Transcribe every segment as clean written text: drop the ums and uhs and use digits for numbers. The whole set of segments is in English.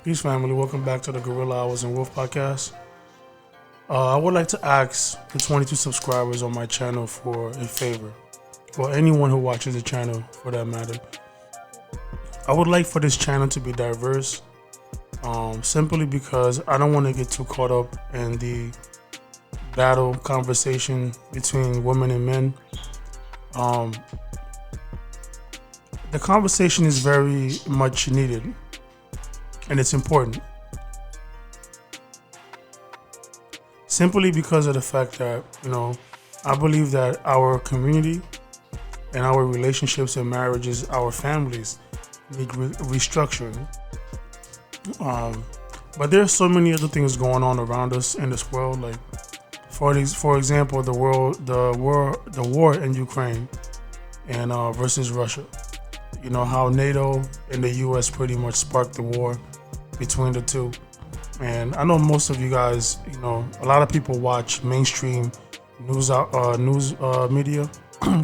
Peace, family. Welcome back to the Gorilla Hours and Wolf podcast. I would like to ask the 22 subscribers on my channel for a favor, or anyone who watches the channel for that matter. I would like for this channel to be diverse, simply because I don't want to get too caught up in the battle conversation between women and men. The conversation is very much needed, and it's important. Simply because of the fact that, I believe that our community and our relationships and marriages, our families need restructuring. But there's so many other things going on around us in this world. Like, for example, the war in Ukraine and versus Russia. You know how NATO and the U.S. pretty much sparked the war between the two. And I know most of you guys, a lot of people watch mainstream news media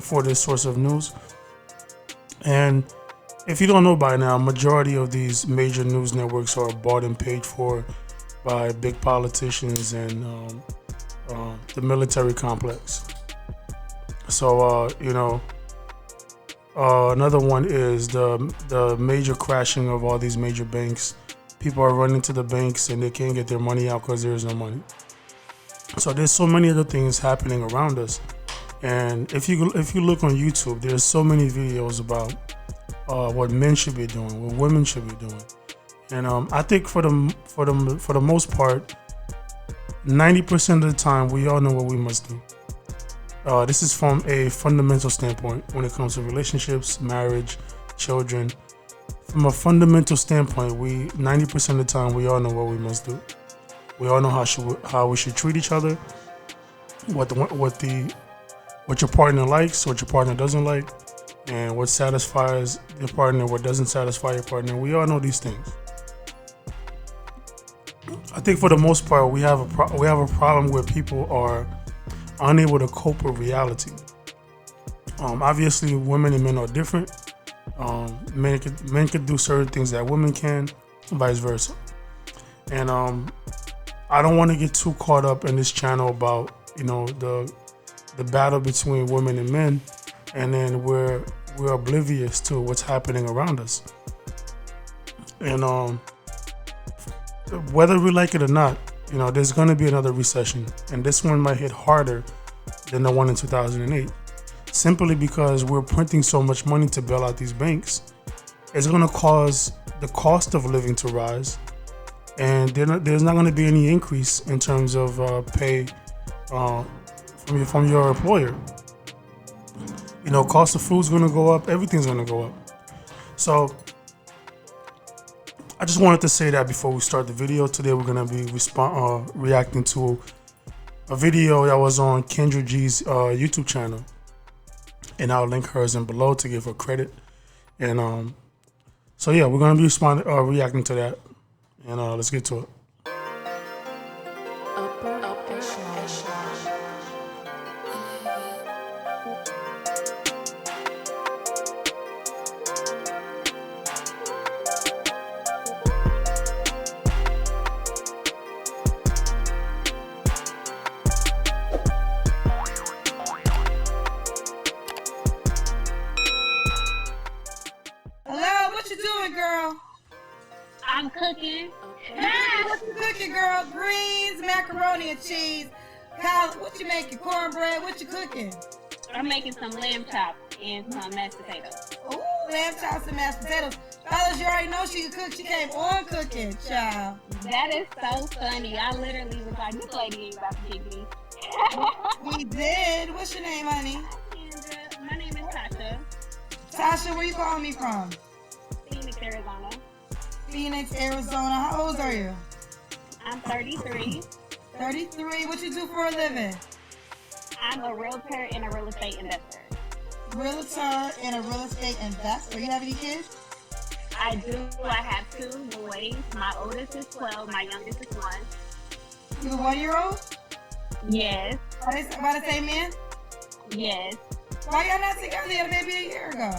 for this source of news. And if you don't know by now, majority of these major news networks are bought and paid for by big politicians and the military complex. So, another one is the major crashing of all these major banks. People are running to the banks and they can't get their money out because there's no money. So there's so many other things happening around us. And if you look on YouTube, there's so many videos about what men should be doing, what women should be doing. And I think for the most part, 90% of the time, we all know what we must do. This is from a fundamental standpoint when it comes to relationships, marriage, children. From a fundamental standpoint, 90% of the time, we all know what we must do. We all know how we should treat each other, what your partner likes, what your partner doesn't like, and what satisfies your partner, what doesn't satisfy your partner. We all know these things. I think for the most part, we have a problem where people are unable to cope with reality. Obviously, women and men are different. Men could do certain things that women can, vice versa. And I don't want to get too caught up in this channel about the battle between women and men, and then we're oblivious to what's happening around us. And whether we like it or not, there's going to be another recession, and this one might hit harder than the one in 2008. Simply because we're printing so much money to bail out these banks, it's going to cause the cost of living to rise, and there's not going to be any increase in terms of pay from your employer. Cost of food's going to go up, everything's going to go up. So I just wanted to say that before we start the video. Today we're going to be reacting to a video that was on Kendra G's YouTube channel. And I'll link hers in below to give her credit. And so yeah, we're gonna be reacting to that. And let's get to it. What you doing, girl? I'm cooking. Hey, what you cooking, girl? Greens, macaroni and cheese. Kyle, what you making? Cornbread? What you cooking? I'm making some lamb chops and some mashed potatoes. Ooh, lamb chops and mashed potatoes. Fellas, you already know she can cook. She came on cooking, child. That is so funny. I literally was like, this lady ain't about to kick me. We did. What's your name, honey? And, my name is Tasha. Tasha, where you calling me from? Phoenix, Arizona. Phoenix, Arizona. How old are you? I'm 33. 33. What you do for a living? I'm a realtor and a real estate investor. Realtor and a real estate investor. You have any kids? I do. I have 2 boys. My oldest is 12. My youngest is 1. You a 1-year-old? Yes. Are they by the same man? Yes. Why y'all not together? You had a baby a year ago.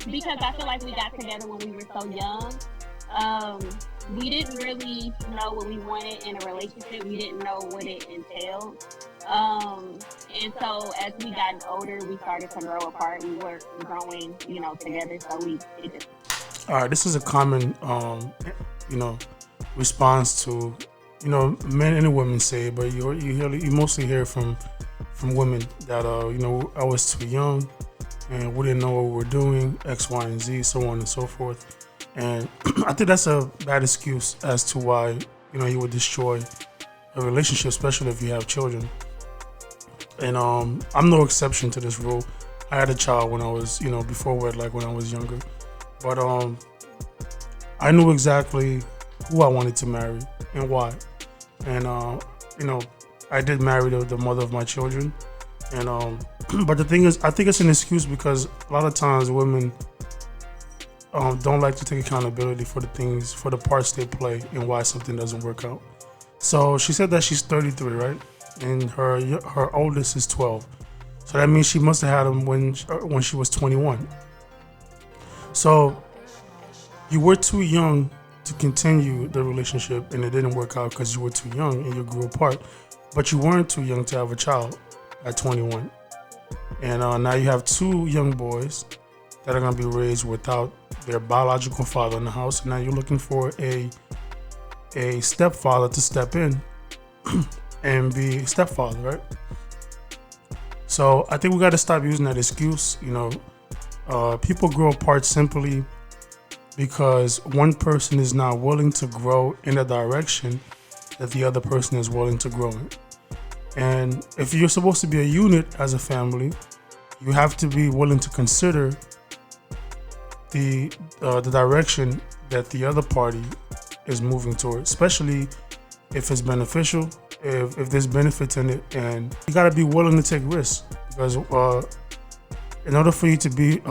Because I feel like we got together when we were so young. Um, we didn't really know what we wanted in a relationship. We didn't know what it entailed. And so as we gotten older, we started to grow apart. We were growing, together. So it just. All right, this is a common, you know, response to, men and women say, but you mostly hear from women that, I was too young and we didn't know what we were doing, X, Y, and Z, so on and so forth. And I think that's a bad excuse as to why, you would destroy a relationship, especially if you have children. And I'm no exception to this rule. I had a child when I was, before wedlock, when I was younger. But I knew exactly who I wanted to marry and why. And, I did marry the mother of my children. And but the thing is, I think it's an excuse because a lot of times women don't like to take accountability for the parts they play and why something doesn't work out. So she said that she's 33, right? And her oldest is 12. So that means she must have had him when she was 21. So you were too young to continue the relationship and it didn't work out because you were too young and you grew apart. But you weren't too young to have a child at 21. And now you have two young boys that are going to be raised without their biological father in the house. And now you're looking for a stepfather to step in and be a stepfather, right? So I think we got to stop using that excuse. People grow apart simply because one person is not willing to grow in a direction that the other person is willing to grow in. And if you're supposed to be a unit as a family, you have to be willing to consider the direction that the other party is moving toward, especially if it's beneficial, if there's benefits in it, and you gotta be willing to take risks because in order for you to be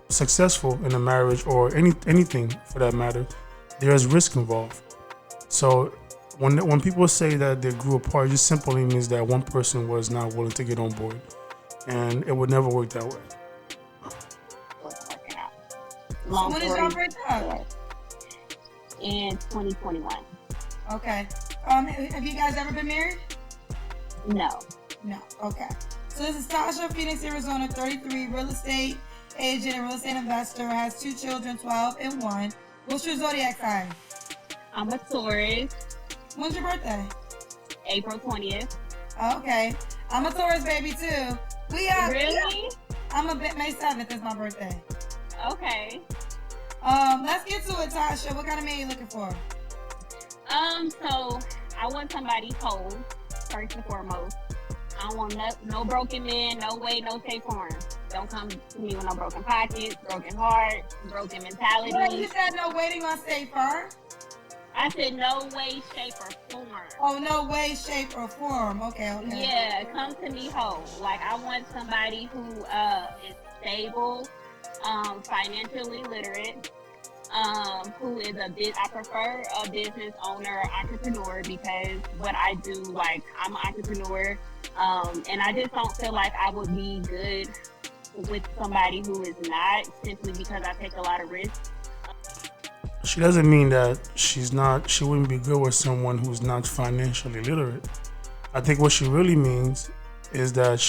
successful in a marriage or anything for that matter, there's risk involved. So when people say that they grew apart, it just simply means that one person was not willing to get on board, and it would never work that way. Long When is y'all break up? In 2021. Okay. Have you guys ever been married? No. No. Okay. So this is Tasha, Phoenix, Arizona, 33, real estate agent and real estate investor, has 2 children, 12 and 1. What's your zodiac sign? I'm a Taurus. When's your birthday? April 20th. Okay. I'm a Taurus baby too. Really? I'm a bit May 7th is my birthday. Okay. Let's get to it, Tasha. What kind of man you looking for? So I want somebody whole, first and foremost. I don't want no broken man, no way, no shape, form. Don't come to me with no broken pockets, broken heart, broken mentality. Well, you said no waiting on safe firm. I said no way, shape, or form. Oh, no way, shape, or form. Okay. Yeah, come to me whole. Like, I want somebody who is stable, financially literate, who is I prefer a business owner, entrepreneur, because what I do, like, I'm an entrepreneur, and I just don't feel like I would be good with somebody who is not, simply because I take a lot of risks. She doesn't mean that she wouldn't be good with someone who's not financially literate. I think what she really means is that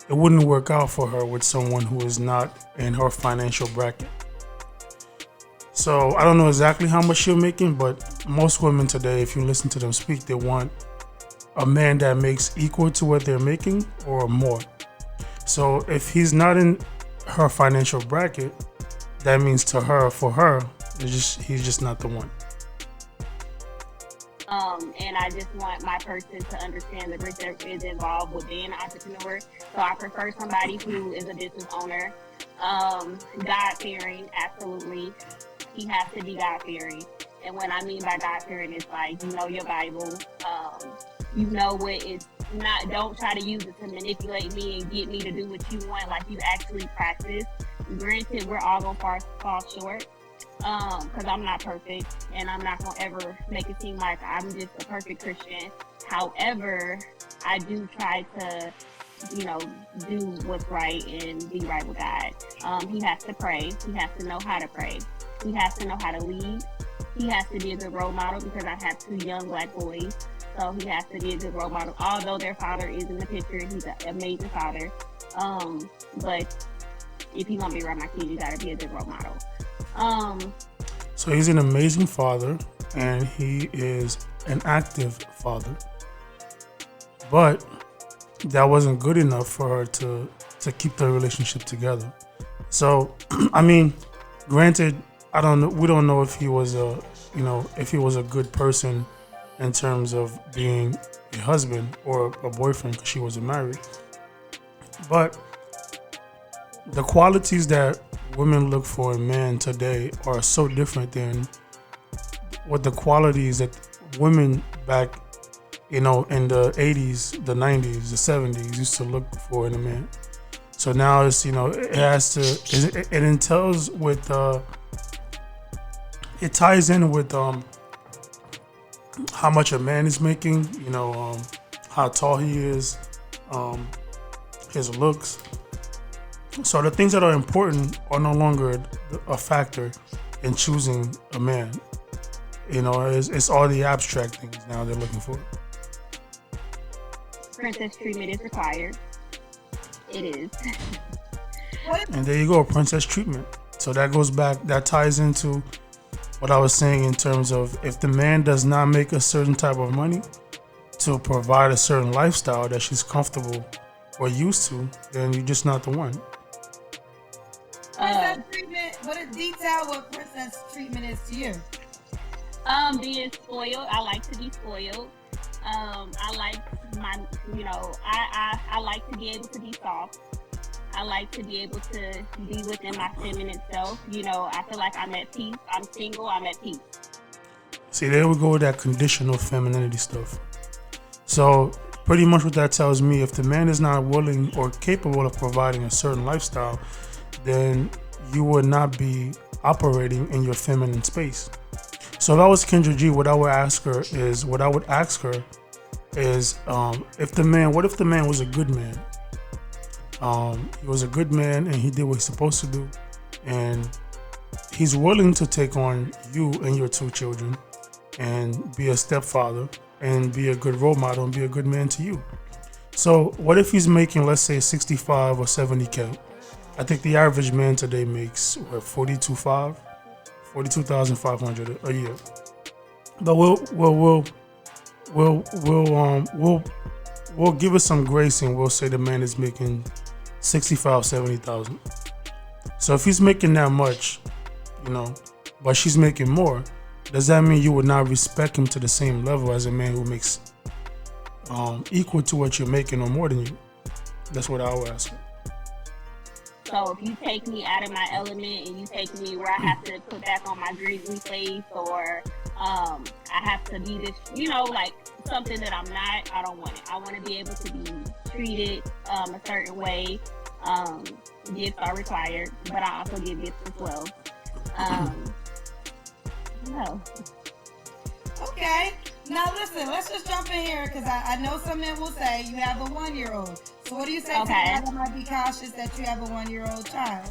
it wouldn't work out for her with someone who is not in her financial bracket. So I don't know exactly how much she's making, but most women today, if you listen to them speak, they want a man that makes equal to what they're making or more. So if he's not in her financial bracket, that means for her, he's just not the one. And I just want my person to understand the risk that is involved with being an entrepreneur. So I prefer somebody who is a business owner, God-fearing, absolutely. He has to be God-fearing. And what I mean by God-fearing is like, you know your Bible, you know what it's not, don't try to use it to manipulate me and get me to do what you want, like you actually practice. Granted, we're all gonna fall short, because I'm not perfect, and I'm not gonna ever make it seem like I'm just a perfect Christian. However, I do try to you know, do what's right and be right with God. He has to pray. He has to know how to pray. He has to know how to lead. He has to be a good role model because I have 2 young black boys. So he has to be a good role model. Although their father is in the picture, he's an amazing father. But if you're gonna be around my kids, you gotta be a good role model. So he's an amazing father, and he is an active father. But that wasn't good enough for her to keep the relationship together. So, I mean, granted, I don't know. We don't know if he was if he was a good person in terms of being a husband or a boyfriend, because she wasn't married. But the qualities that women look for in men today are so different than what the qualities that women back, in the 80s, the 90s, the 70s used to look for in a man. So now it's, it has to, it entails with, it ties in with how much a man is making, how tall he is, his looks. So the things that are important are no longer a factor in choosing a man. It's all the abstract things now they're looking for. Princess treatment is required. It is. And there you go, princess treatment. So that ties into what I was saying in terms of, if the man does not make a certain type of money to provide a certain lifestyle that she's comfortable or used to, then you're just not the one. Princess treatment, detail what princess treatment is to you? Being spoiled. I like to be spoiled. I like I like to be able to be soft. I like to be able to be within my feminine self. I feel like I'm at peace. I'm single. I'm at peace. See, there we go with that conditional femininity stuff. So pretty much what that tells me, if the man is not willing or capable of providing a certain lifestyle, then you would not be operating in your feminine space. So if I was Kendra G, what I would ask her is, what if the man was a good man? He was a good man and he did what he's supposed to do, and he's willing to take on you and your 2 children and be a stepfather and be a good role model and be a good man to you. So what if he's making, let's say, 65 or 70K? I think the average man today makes $42,500 a year. But we'll give it some grace and we'll say the man is making 65, 70,000. So if he's making that much, but she's making more, does that mean you would not respect him to the same level as a man who makes equal to what you're making or more than you? That's what I would ask her. So if you take me out of my element and you take me where I have to put back on my grizzly face, or I have to be this, like something that I'm not, I don't want it. I want to be able to be treated a certain way. Gifts are required, but I also give gifts as well. No. Okay. Now listen, let's just jump in here, because I know some men will say you have a 1-year-old. So what do you say to guys that might be cautious that you have a 1-year-old child?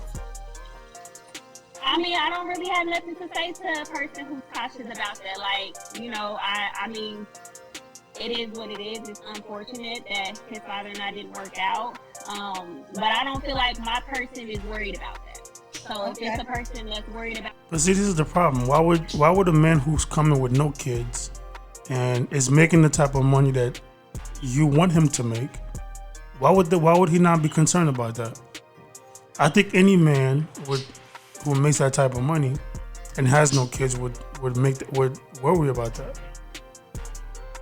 I mean, I don't really have nothing to say to a person who's cautious about that. Like, I mean, it is what it is. It's unfortunate that his father and I didn't work out. But I don't feel like my person is worried about that. So if it's a person that's worried about... But see, this is the problem. Why would a man who's coming with no kids and is making the type of money that you want him to make, why would he not be concerned about that? I think any man who makes that type of money and has no kids would worry about that.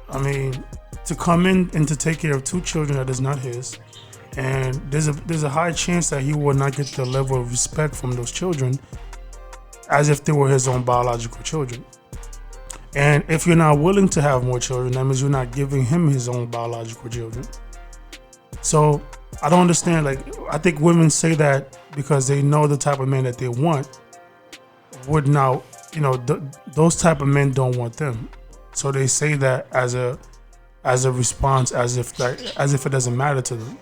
I mean, to come in and to take care of 2 children that is not his, and there's a high chance that he will not get the level of respect from those children as if they were his own biological children. And if you're not willing to have more children, that means you're not giving him his own biological children. So I don't understand. Like, I think women say that because they know the type of man that they want would now, those type of men don't want them. So they say that as a response, as if it doesn't matter to them.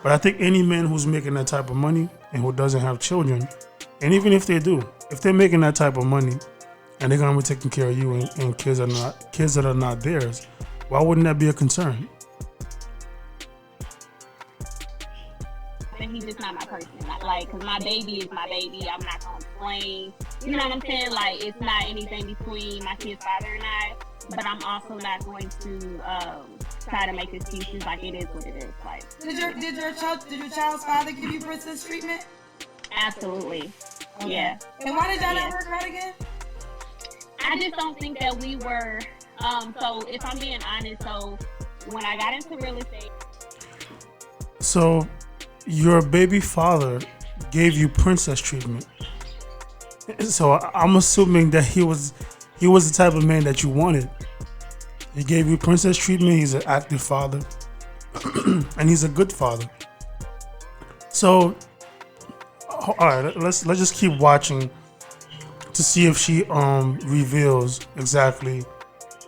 But I think any man who's making that type of money and who doesn't have children, and even if they do, if they're making that type of money and they're gonna be taking care of you and kids that are not theirs, why wouldn't that be a concern? And he's just not my person. Like, cause my baby is my baby. I'm not gonna complain. You know what I'm saying? Like, it's not anything between my kid's father and I. But I'm also not going to try to make excuses. Like, it is what it is. Like, did your child's father give you princess treatment? Absolutely. Okay. Yeah. And why did y'all not work out again? I just don't think that we were. So if I'm being honest, so when I got into real estate. So your baby father gave you princess treatment. So I'm assuming that he was the type of man that you wanted. He gave you princess treatment. He's an active father, and he's a good father. So, all right, let's just keep watching to see if she reveals exactly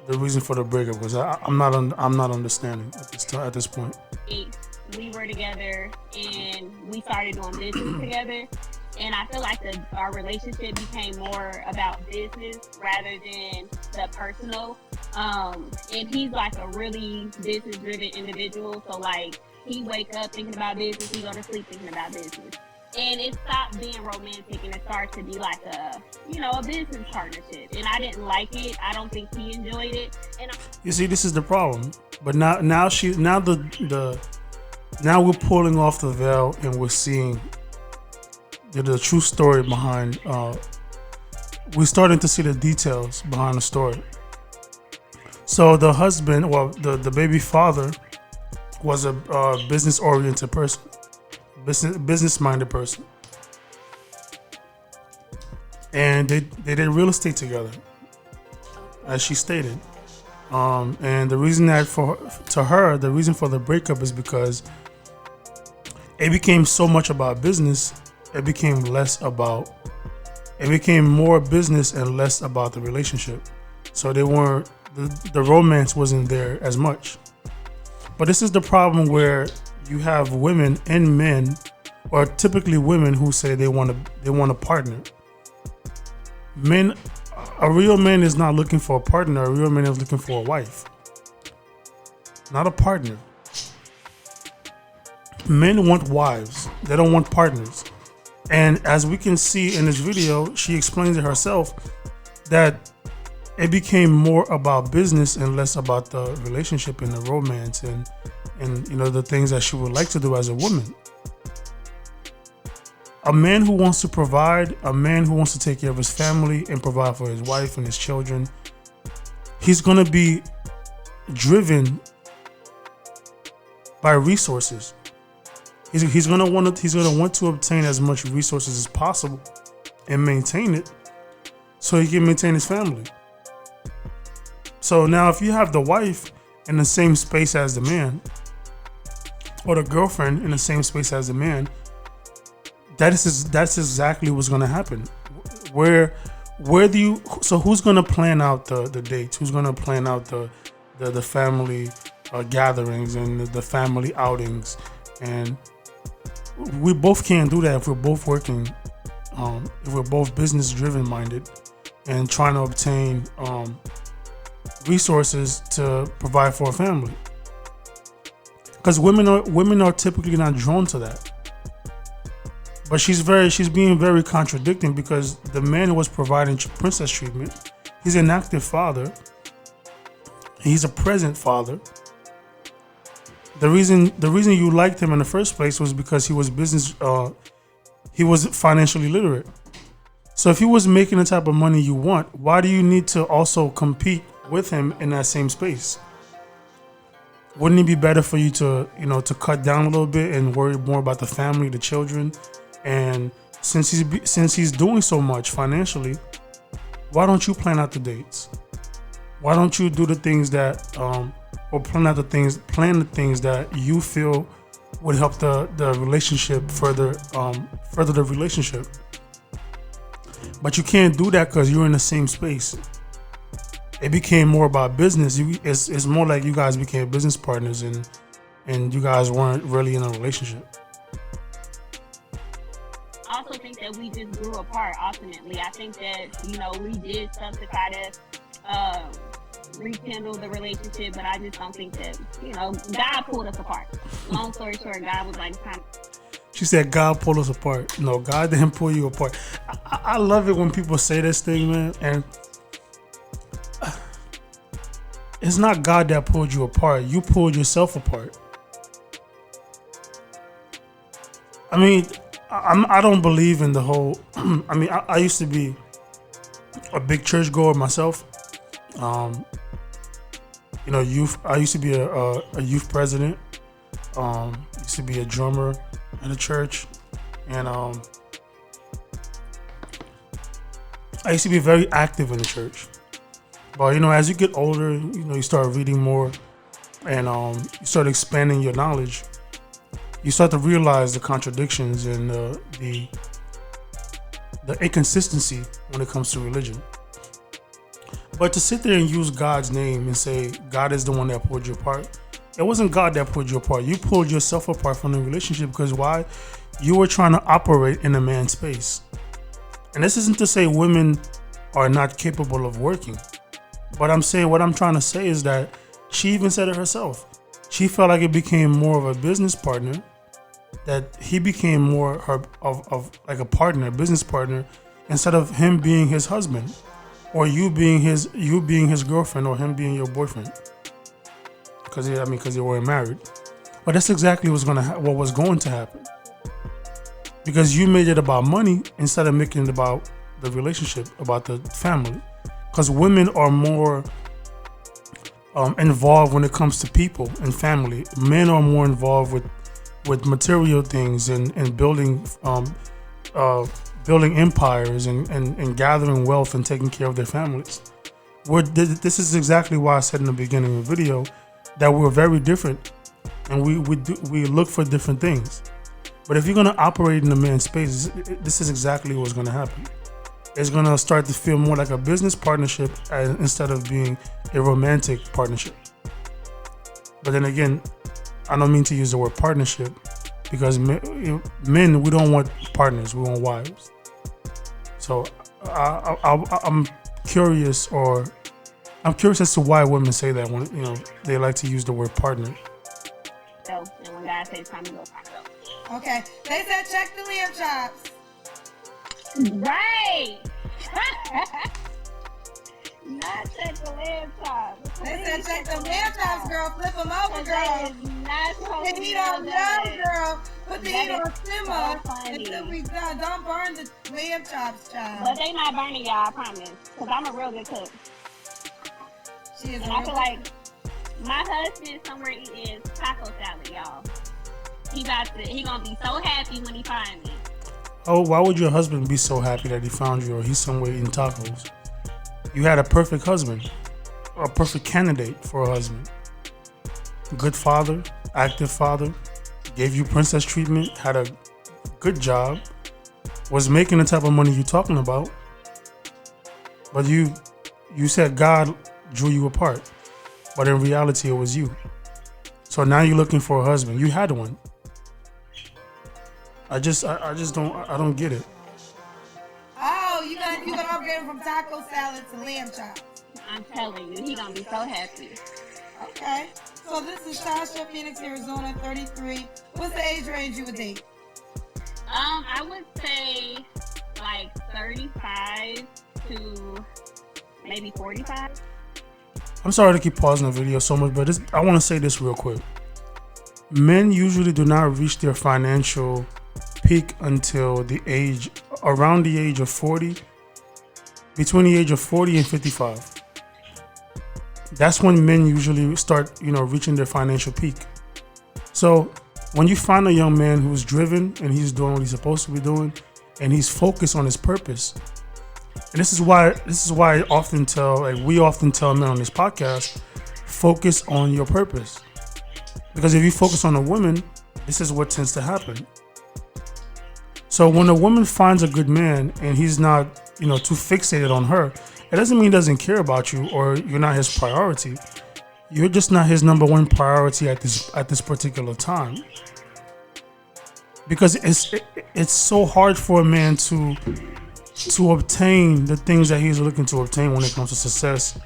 the reason for the breakup, because I'm not understanding at this point. We were together and we started doing business together. And I feel like our relationship became more about business rather than the personal. And he's like a really business-driven individual. So like he wake up thinking about business, he go to sleep thinking about business. And it stopped being romantic and it started to be like a business partnership. And I didn't like it. I don't think he enjoyed it. And you see, this is the problem. But now we're pulling off the veil and we're seeing the true story behind. We're starting to see the details behind the story. So the husband, the baby father, was a business-oriented person, business-minded person, and they did real estate together, as she stated. And the reason the reason for the breakup is because it became so much about business. It became more business and less about the relationship. So the romance wasn't there as much. But this is the problem where you have women and men, or typically women, who say they want a partner. A real man is not looking for a partner. A real man is looking for a wife, not a partner. Men want wives. They don't want partners. And as we can see in this video, she explains it herself that it became more about business and less about the relationship and the romance and the things that she would like to do as a woman. A man who wants to provide, a man who wants to take care of his family and provide for his wife and his children, he's going to be driven by resources. He's gonna want to obtain as much resources as possible and maintain it so he can maintain his family. So now if you have the wife in the same space as the man, or the girlfriend in the same space as the man, that's exactly what's gonna happen. So who's gonna plan out the dates? Who's gonna plan out the family gatherings and the family outings? And we both can't do that if we're both working, if we're both business driven minded and trying to obtain resources to provide for a family. Because women are typically not drawn to that. But she's being very contradicting, because the man who was providing princess treatment, he's an active father. He's a present father. The reason you liked him in the first place was because he was he was financially literate. So if he was making the type of money you want, why do you need to also compete with him in that same space? Wouldn't it be better for you to cut down a little bit and worry more about the family, the children? And since he's doing so much financially, why don't you plan out the dates? Why don't you do the things that or plan the things that you feel would help the relationship further the relationship? But you can't do that because you're in the same space. It became more about business. It's more like you guys became business partners, and and you guys weren't really in a relationship? I also think that we just grew apart ultimately. I think that, we did stuff to try to rekindle the relationship, but I just don't think that, God pulled us apart. Long story short, God was like, time. She said God pulled us apart. No, God didn't pull you apart. I love it when people say this thing, man, and it's not God that pulled you apart. You pulled yourself apart. I mean, I don't believe in the whole. I mean, I used to be a big church goer myself. Youth. I used to be a youth president. Used to be a drummer in a church, and I used to be very active in the church. But as you get older, you start reading more, and you start expanding your knowledge. You start to realize the contradictions and the inconsistency when it comes to religion. But to sit there and use God's name and say God is the one that pulled you apart, it wasn't God that pulled you apart. You pulled yourself apart from the relationship because why? You were trying to operate in a man's space. And this isn't to say women are not capable of working. But what I'm trying to say is that she even said it herself. She felt like it became more of a business partner, that he became more of like a partner, a business partner, instead of him being his husband, or you being his girlfriend, or him being your boyfriend. Because they weren't married. But that's exactly what was going to happen. Because you made it about money instead of making it about the relationship, about the family. Because women are more involved when it comes to people and family. Men are more involved with material things and building empires and gathering wealth and taking care of their families. This is exactly why I said in the beginning of the video that we're very different, and we look for different things. But if you're going to operate in a man's space, this is exactly what's going to happen. It's going to start to feel more like a business partnership instead of being a romantic partnership. But then again, I don't mean to use the word partnership, because men, we don't want partners, we want wives. So I'm curious as to why women say that when they like to use the word partner. So, and when God says time to go, time to go. Okay, they said check the lamb chops. Right. Not check the lamb chops. They said check the lamb chops, girl. Flip them over, girl. Not the heat on low, girl. Put the heat on simmer until we done. Don't burn the lamb chops, child. But they not burning, y'all, I promise. Because I'm a real good cook. She is. And I feel like my husband somewhere eating taco salad, y'all. He gonna be so happy when he finds me. Oh, why would your husband be so happy that he found you, or he's somewhere eating tacos? You had a perfect husband, or a perfect candidate for a husband. Good father, active father, gave you princess treatment, had a good job, was making the type of money you're talking about. But you said God drew you apart, but in reality it was you. So now you're looking for a husband. You had one. I don't get it. Oh, you gonna upgrade him from taco salad to lamb chops. I'm telling you, he gonna be so happy. Okay. So this is Tasha, Phoenix, Arizona, 33. What's the age range you would date? I would say like 35 to maybe 45. I'm sorry to keep pausing the video so much, but I want to say this real quick. Men usually do not reach their financial peak until around the age of 40, between the age of 40 and 55. That's when men usually start, reaching their financial peak. So when you find a young man who's driven and he's doing what he's supposed to be doing, and he's focused on his purpose, and this is why we often tell men on this podcast, focus on your purpose. Because if you focus on a woman, this is what tends to happen. So when a woman finds a good man and he's not, too fixated on her, it doesn't mean he doesn't care about you or you're not his priority. you're just not his number one priority at this particular time. Because it's so hard for a man to obtain the things that he's looking to obtain when it comes to success,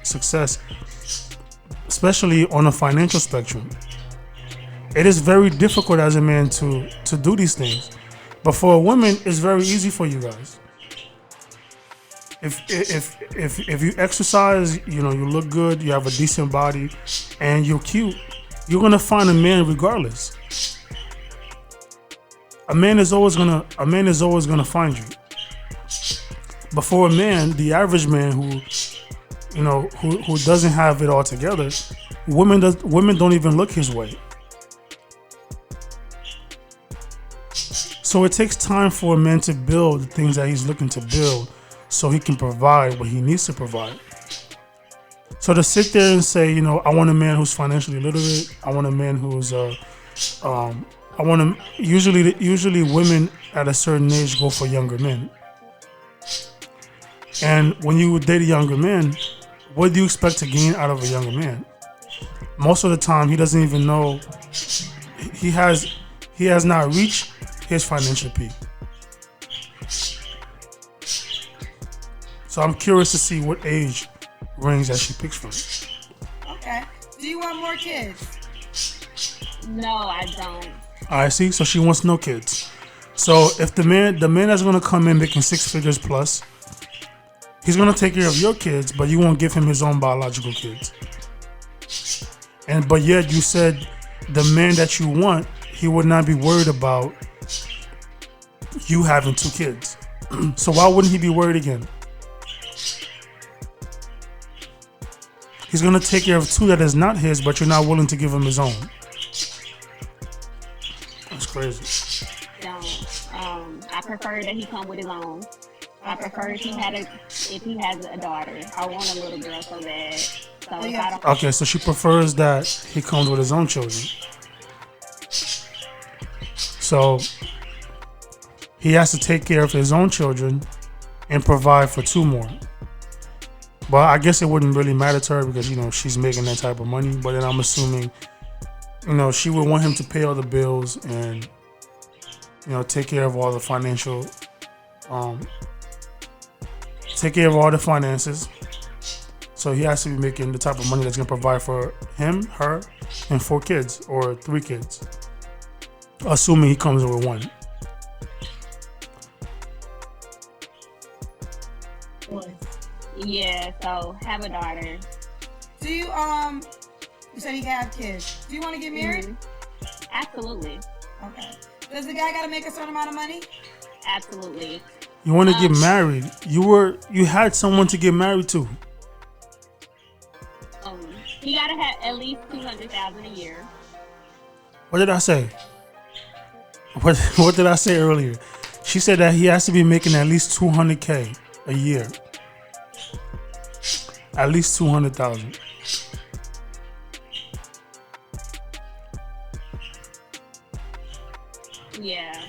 especially on a financial spectrum. It is very difficult as a man to do these things, but for a woman, it's very easy for you guys. If you exercise, you look good, you have a decent body, and you're cute, you're gonna find a man regardless. A man is always gonna find you. But for a man, the average man who doesn't have it all together, women don't even look his way. So it takes time for a man to build the things that he's looking to build, so he can provide what he needs to provide. So to sit there and say, I want a man who's financially literate, I want a man who's usually women at a certain age go for younger men. And when you date a younger man, what do you expect to gain out of a younger man? Most of the time, he doesn't even know he has not reached his financial peak. So I'm curious to see what age range that she picks from. Okay. Do you want more kids? No, I don't. I see. So she wants no kids. So if the man that's gonna come in making 6 figures plus, he's gonna take care of your kids, but you won't give him his own biological kids. But yet you said the man that you want, he would not be worried about you having 2 kids. So why wouldn't he be worried again? He's gonna take care of 2 that is not his, but you're not willing to give him his own. That's crazy. I prefer that he come with his own. I prefer if he has a daughter. I want a little girl so bad. So if I don't. Okay, so she prefers that he comes with his own children. So he has to take care of his own children and provide for 2 more. But I guess it wouldn't really matter to her because she's making that type of money. But then I'm assuming she would want him to pay all the bills and take care of all the financial take care of all the finances. So he has to be making the type of money that's going to provide for him, her, and 4 kids or 3 kids, assuming he comes in with 1. Yeah, so have a daughter. Do you you said he can have kids. Do you want to get married? Mm-hmm. Absolutely. Okay. Does the guy got to make a certain amount of money? Absolutely. You want to get married? You had someone to get married to. He gotta have at least $200,000 a year. What did I say? What did I say earlier? She said that he has to be making at least $200K a year. At least $200,000. Yeah.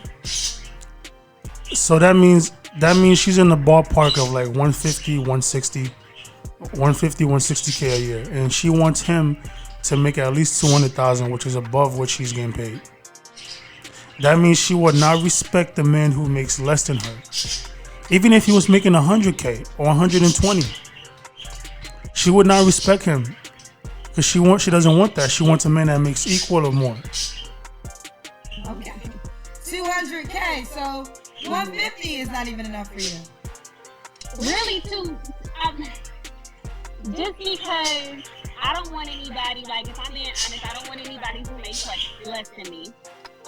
So that means she's in the ballpark of like 150, 160, 160K a year, and she wants him to make at least $200,000, which is above what she's getting paid. That means she would not respect the man who makes less than her, even if he was making 100K or 120. She would not respect him because she doesn't want that. She wants a man that makes equal or more. Okay. 200K, so 150 is not even enough for you. Really, just because I don't want anybody, like if I'm being honest, I don't want anybody who makes like less than me.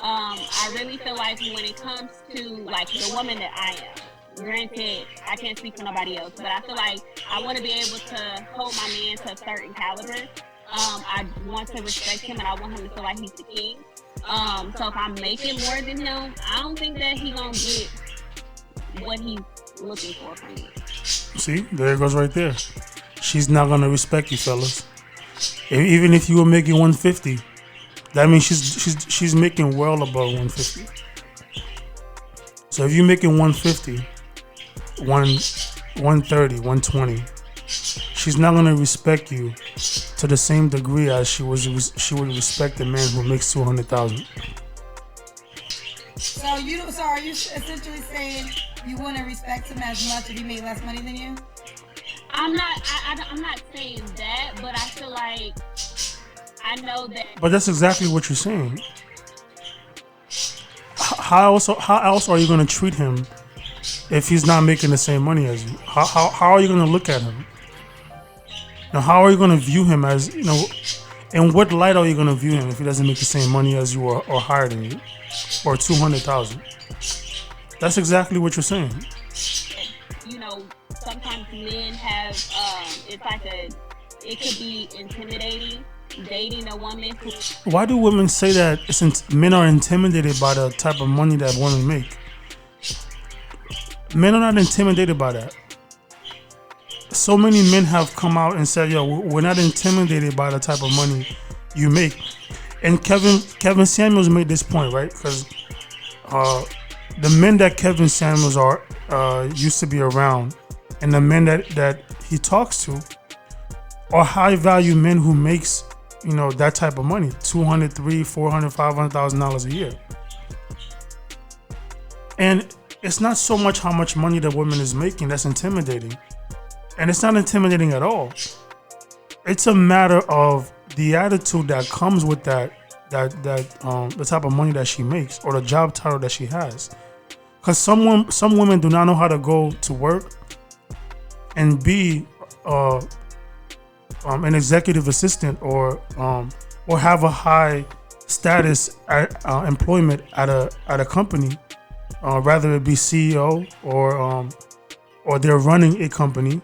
I really feel like when it comes to like the woman that I am, granted, I can't speak for nobody else, but I feel like I want to be able to hold my man to a certain caliber. I want to respect him and I want him to feel like he's the king. So if I'm making more than him, I don't think that he's gonna get what he's looking for from me. See, there it goes right there. She's not gonna respect you, fellas. Even if you were making 150, that means she's making well above 150. So if you're making 150, 130, 120, she's she's not gonna respect you to the same degree as she would respect a man who makes 200,000. So are you essentially saying you wouldn't respect him as much if he made less money than you? I'm not saying that, but I feel like I know that. But that's exactly what you're saying. How else are you gonna treat him if he's not making the same money as you? How are you gonna look at him? Now, how are you gonna view him as, in what light are you gonna view him if he doesn't make the same money as you or higher than you, or 200,000? That's exactly what you're saying. Sometimes men have it could be intimidating dating a woman who. Why do women say that since men are intimidated by the type of money that women make? Men are not intimidated by that. So many men have come out and said, yo, we're not intimidated by the type of money you make. And Kevin Samuels made this point, right? Because the men that Kevin Samuels used to be around, and the men that he talks to are high value men who makes, that type of money, $200,000, $300,000, $400,000, $500,000 a year. And it's not so much how much money the woman is making that's intimidating. And it's not intimidating at all. It's a matter of the attitude that comes with the type of money that she makes or the job title that she has. Because some women do not know how to go to work and be an executive assistant or have a high status employment at a company, rather it be CEO or they're running a company.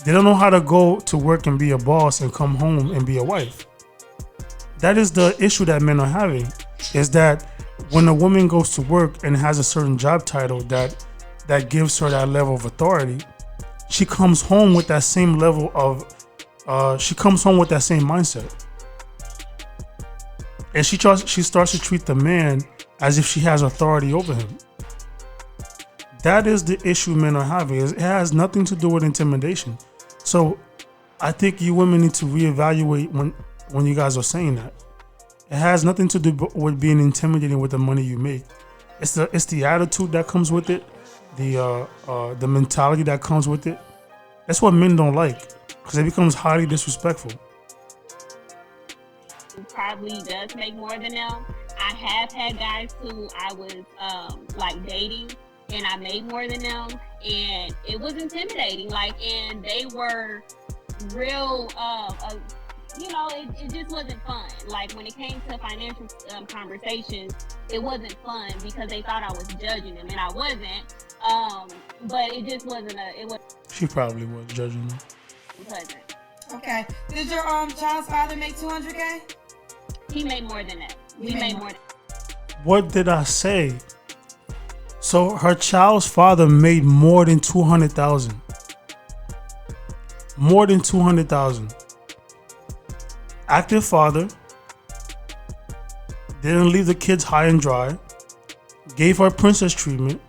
They don't know how to go to work and be a boss and come home and be a wife. That is the issue that men are having, is that when a woman goes to work and has a certain job title that gives her that level of authority, she comes home with that same level of, she comes home with that same mindset. And she starts to treat the man as if she has authority over him. That is the issue men are having. It has nothing to do with intimidation. So I think you women need to reevaluate when you guys are saying that. It has nothing to do with being intimidating with the money you make. It's the attitude that comes with it, the mentality that comes with it. That's what men don't like, because it becomes highly disrespectful. Who probably does make more than them. I have had guys who I was dating, and I made more than them, and it was intimidating. And they were real. It just wasn't fun. When it came to financial conversations, it wasn't fun because they thought I was judging them, and I wasn't. But it just wasn't She probably was judging them. It wasn't. Okay. Did your child's father make $200K? He made more than that. We made more. What did I say? So her child's father made more than 200,000. More than 200,000. Active father. Didn't leave the kids high and dry. Gave her princess treatment.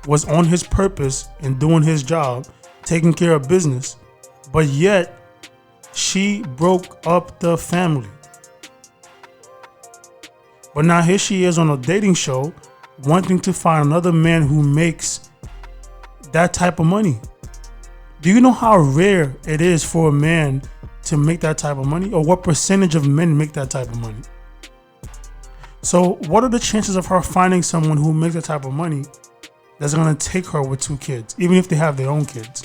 Was on his purpose and doing his job, taking care of business. But yet, she broke up the family. But now here she is on a dating show, wanting to find another man who makes that type of money. Do you know how rare it is for a man to make that type of money? Or what percentage of men make that type of money? So what are the chances of her finding someone who makes that type of money that's going to take her with 2 kids, even if they have their own kids?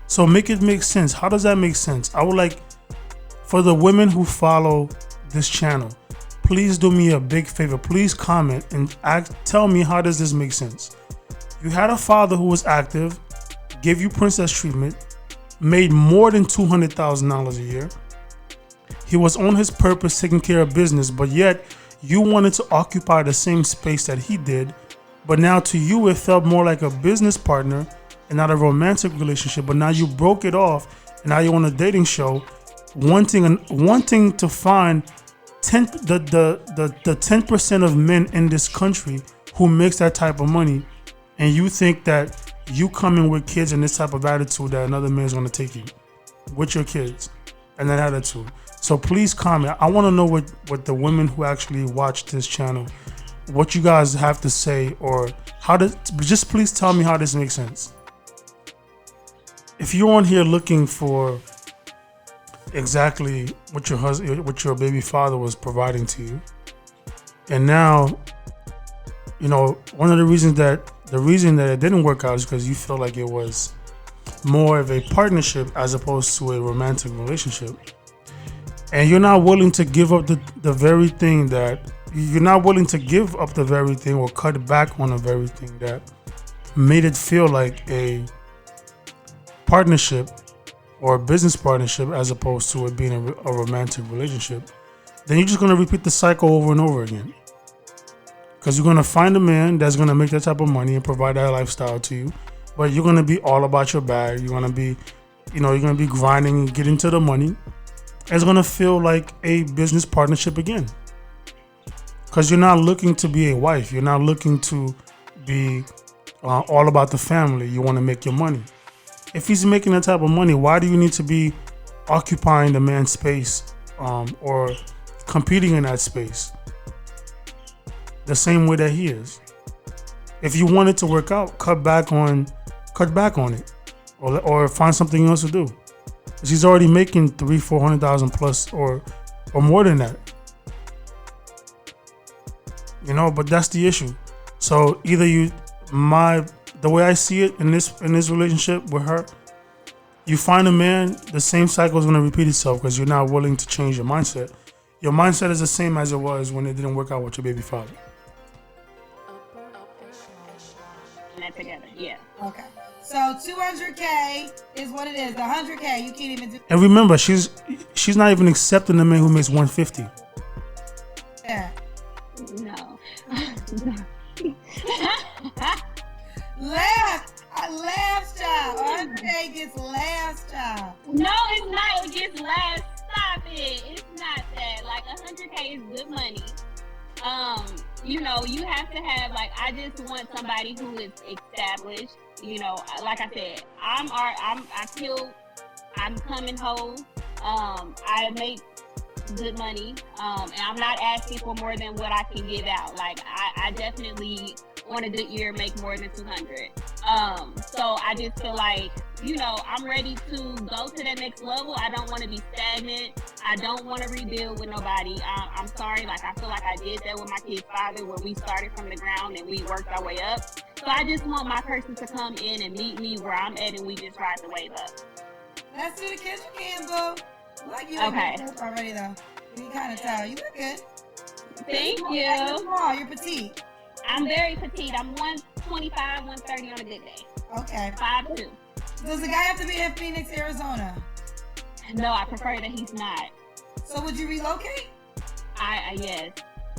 So make it make sense. How does that make sense? I would like for the women who follow this channel, please do me a big favor. Please comment and tell me, how does this make sense? You had a father who was active, gave you princess treatment, made more than $200,000 a year. He was on his purpose, taking care of business, but yet you wanted to occupy the same space that he did. But now to you, it felt more like a business partner and not a romantic relationship. But now you broke it off, and now you're on a dating show, wanting to find the 10% of men in this country who makes that type of money, and you think that you coming with kids and this type of attitude that another man's gonna take you with your kids and that attitude. So please comment. I want to know what the women who actually watch this channel, what you guys have to say, or how does, just please tell me how this makes sense. If you're on here looking for exactly what your husband, what your baby father was providing to you, and now, you know, one of the reason that it didn't work out is because you feel like it was more of a partnership as opposed to a romantic relationship. And you're not willing to give up the very thing that you're not willing to give up the very thing or cut back on the very thing that made it feel like a partnership or a business partnership as opposed to it being a romantic relationship. Then you're just going to repeat the cycle over and over again. Because you're going to find a man that's going to make that type of money and provide that lifestyle to you. But you're going to be all about your bag. You're going to be, you know, you're going to be grinding and getting to the money. It's going to feel like a business partnership again. Because you're not looking to be a wife. You're not looking to be all about the family. You want to make your money. If he's making that type of money, why do you need to be occupying the man's space or competing in that space the same way that he is? If you want it to work out, cut back on it, or find something else to do. She's already making $300,000-$400,000 plus or more than that. You know, but that's the issue. So either the way I see it in this relationship with her, you find a man, the same cycle is going to repeat itself because you're not willing to change your mindset. Your mindset is the same as it was when it didn't work out with your baby father. That together, yeah. Okay. So 200K is what it is. The 100K you can't even do. And remember, she's not even accepting the man who makes 150. Yeah. No. Last child. 100K gets last child. No, it's not. It gets last. Stop it. It's not that. Like 100K is good money. You know, you have to have, like, I just want somebody who is established. You know, like I said, I'm coming home. I make good money, and I'm not asking for more than what I can give out. Like, I definitely on a good year make more than 200. So I just feel like, you know, I'm ready to go to that next level. I don't want to be stagnant. I don't want to rebuild with nobody. I'm sorry, like, I feel like I did that with my kid's father, where we started from the ground and we worked our way up. So I just want my person to come in and meet me where I'm at, and we just ride the wave up. Let's do the kids you can, boo. Like, you Okay. look already though. You can kind of tell. You look good. Thank you. You're small. You're petite. I'm very petite. I'm 125, 130 on a good day. Okay. 5'2". Does the guy have to be in Phoenix, Arizona? No, I prefer that he's not. So would you relocate? Yes,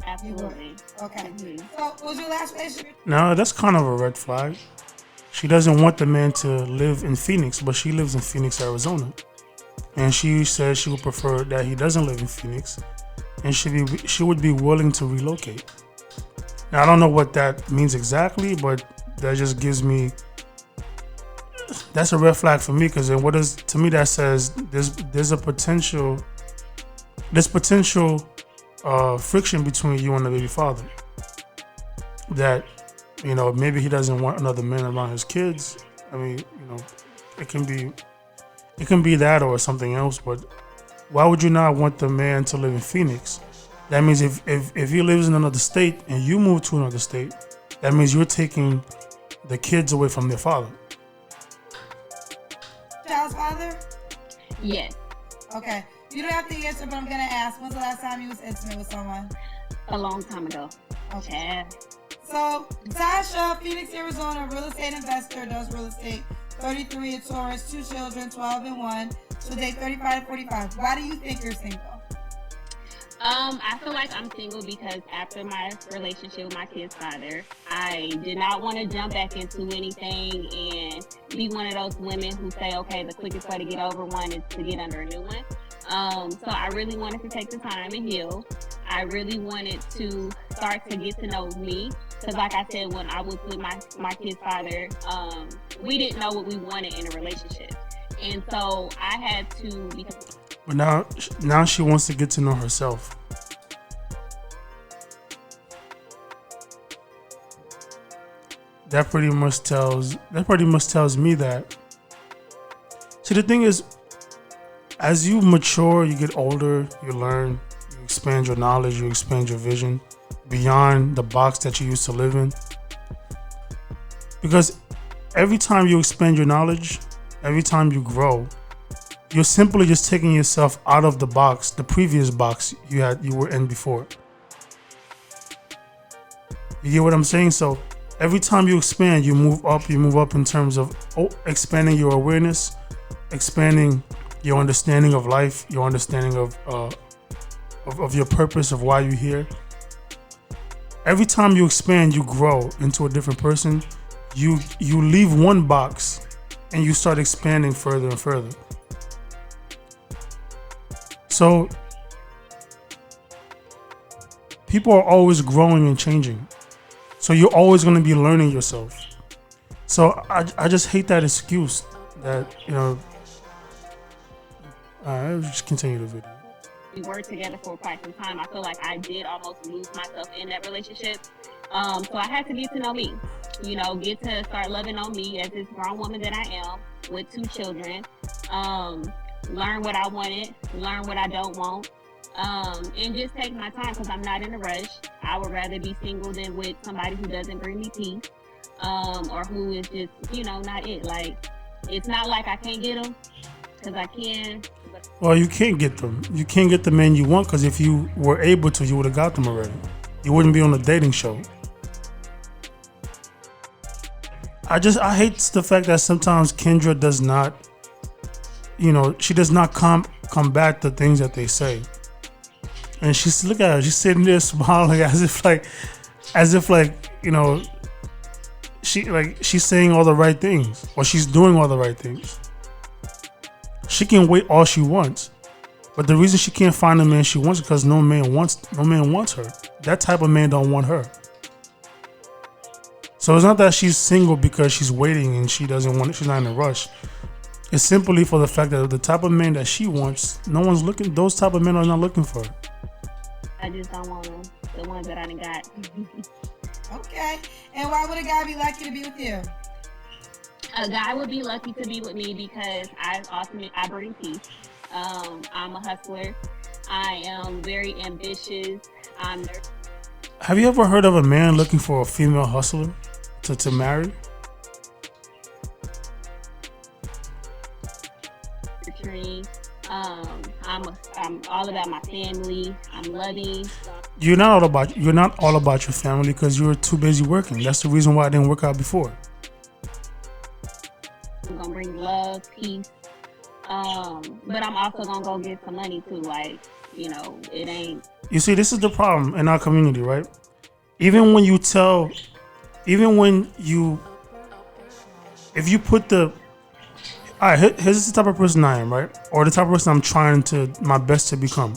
absolutely. Okay. Mm-hmm. So what was your last relationship? Now, that's kind of a red flag. She doesn't want the man to live in Phoenix, but she lives in Phoenix, Arizona. And she says she would prefer that he doesn't live in Phoenix, and she would be willing to relocate. Now, I don't know what that means exactly, but that just gives me, that's a red flag for me, because then to me that says there's potential friction between you and the baby father. That, you know, maybe he doesn't want another man around his kids. I mean, you know, it can be that or something else, but why would you not want the man to live in Phoenix? That means if he lives in another state and you move to another state, that means you're taking the kids away from their father. Child's father? Yes. Okay. You don't have to answer, but I'm going to ask. When's the last time you was intimate with someone? A long time ago. Okay. So, Tasha, Phoenix, Arizona, real estate investor, does real estate. 33, a Taurus, 2 children, 12 and 1. So date 35 to 45. Why do you think you're single? I feel like I'm single because after my relationship with my kid's father, I did not want to jump back into anything and be one of those women who say, okay, the quickest way to get over one is to get under a new one. So I really wanted to take the time and heal. I really wanted to start to get to know me. Because like I said, when I was with my kid's father, we didn't know what we wanted in a relationship. And so I had to, because... But now she wants to get to know herself. That pretty much tells me that. See, the thing is, as you mature, you get older, you learn, you expand your knowledge, you expand your vision beyond the box that you used to live in. Because every time you expand your knowledge, every time you grow, you're simply just taking yourself out of the box, the previous box you were in before. You get what I'm saying? So every time you expand, you move up in terms of expanding your awareness, expanding your understanding of life, your understanding of your purpose, of why you're here. Every time you expand, you grow into a different person. You leave one box and you start expanding further and further. So people are always growing and changing. So you're always going to be learning yourself. So I just hate that excuse that, I'll just continue the video. We were together for quite some time. I feel like I did almost lose myself in that relationship. So I had to get to know me, get to start loving on me as this grown woman that I am with 2 children. Learn what I wanted, learn what I don't want, and just take my time because I'm not in a rush. I would rather be single than with somebody who doesn't bring me peace, or who is just, not it. Like, it's not like I can't get them, because I can. Well, you can't get them. You can't get the men you want, because if you were able to, you would have got them already. You wouldn't be on a dating show. I hate the fact that sometimes Kendra does not, she does not combat the things that they say. And look at her, she's sitting there smiling as if she's saying all the right things, or she's doing all the right things. She can wait all she wants, but the reason she can't find the man she wants is because no man wants her. That type of man don't want her. So it's not that she's single because she's waiting and she's not in a rush. It's simply for the fact that the type of man that she wants, no one's looking. Those type of men are not looking for her. I just don't want them. The ones that I done got. Okay. And why would a guy be lucky to be with you? A guy would be lucky to be with me because I bring peace. I'm a hustler. I am very ambitious. Have you ever heard of a man looking for a female hustler to marry? I'm all about my family. I'm loving. You're not all about your family because you're too busy working. That's the reason why it didn't work out before. I'm gonna bring love, peace. But I'm also gonna go get some money too. Like, it ain't. You see, this is the problem in our community, right? If you put here's the type of person I am, right? Or the type of person I'm trying my best to become.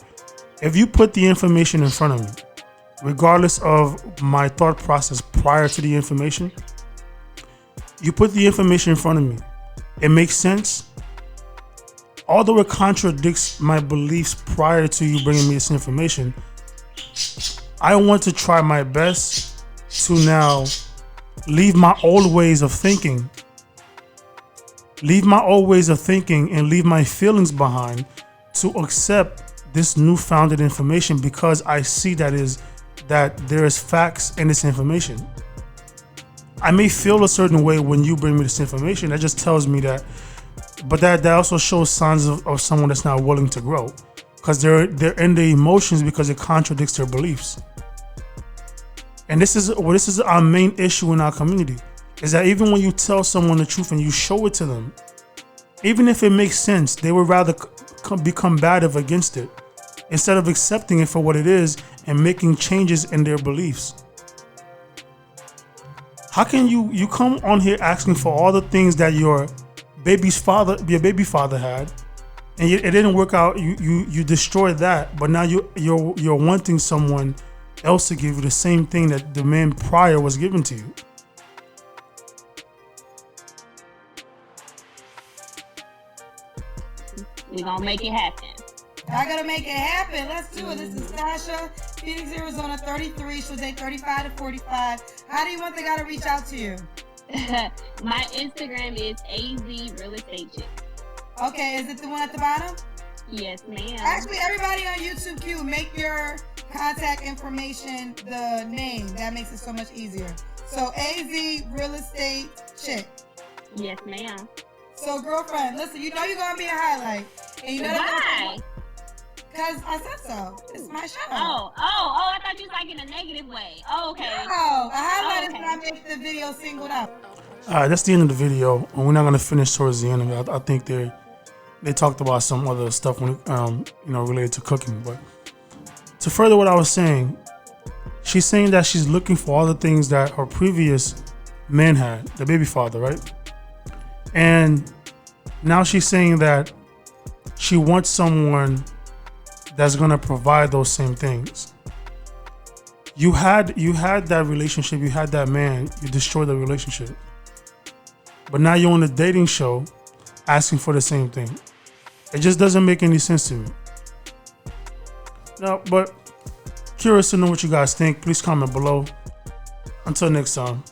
If you put the information in front of me, regardless of my thought process prior to the information, you put the information in front of me, it makes sense. Although it contradicts my beliefs prior to you bringing me this information, I want to try my best to now leave my old ways of thinking and leave my feelings behind to accept this newfounded information, because I see that there is facts in this information. I may feel a certain way when you bring me this information. That just tells me that, but that also shows signs of someone that's not willing to grow, because they're in their emotions because it contradicts their beliefs. And this is our main issue in our community, is that even when you tell someone the truth and you show it to them, even if it makes sense, they would rather be combative against it instead of accepting it for what it is and making changes in their beliefs. How can you come on here asking for all the things that your baby father had, and it didn't work out? You destroyed that, but now you're wanting someone else to give you the same thing that the man prior was giving to you. We gonna make it happen. I gotta make it happen. Let's do it. This is Tasha, Phoenix, Arizona, 33. She'll date 35 to 45. How do you want the guy to reach out to you? My Instagram is AZ Real Estate Chick. Okay, is it the one at the bottom? Yes, ma'am. Actually, everybody on YouTube Q, make your contact information the name. That makes it so much easier. So AZ Real Estate Chick. Yes, ma'am. So girlfriend, listen, you know you're gonna be a highlight. And you know Why? Because I said so. It's my show. Oh, I thought you was like in a negative way. Oh, okay. No, a highlight is okay. when I make the video singled out. All right, that's the end of the video. And we're not gonna finish towards the end of it. I think they talked about some other stuff when related to cooking. But to further what I was saying, she's saying that she's looking for all the things that her previous man had, the baby father, right? And now she's saying that she wants someone that's gonna provide those same things. You had that relationship, you had that man, you destroyed the relationship. But now you're on a dating show asking for the same thing. It just doesn't make any sense to me. Now, but curious to know what you guys think. Please comment below. Until next time.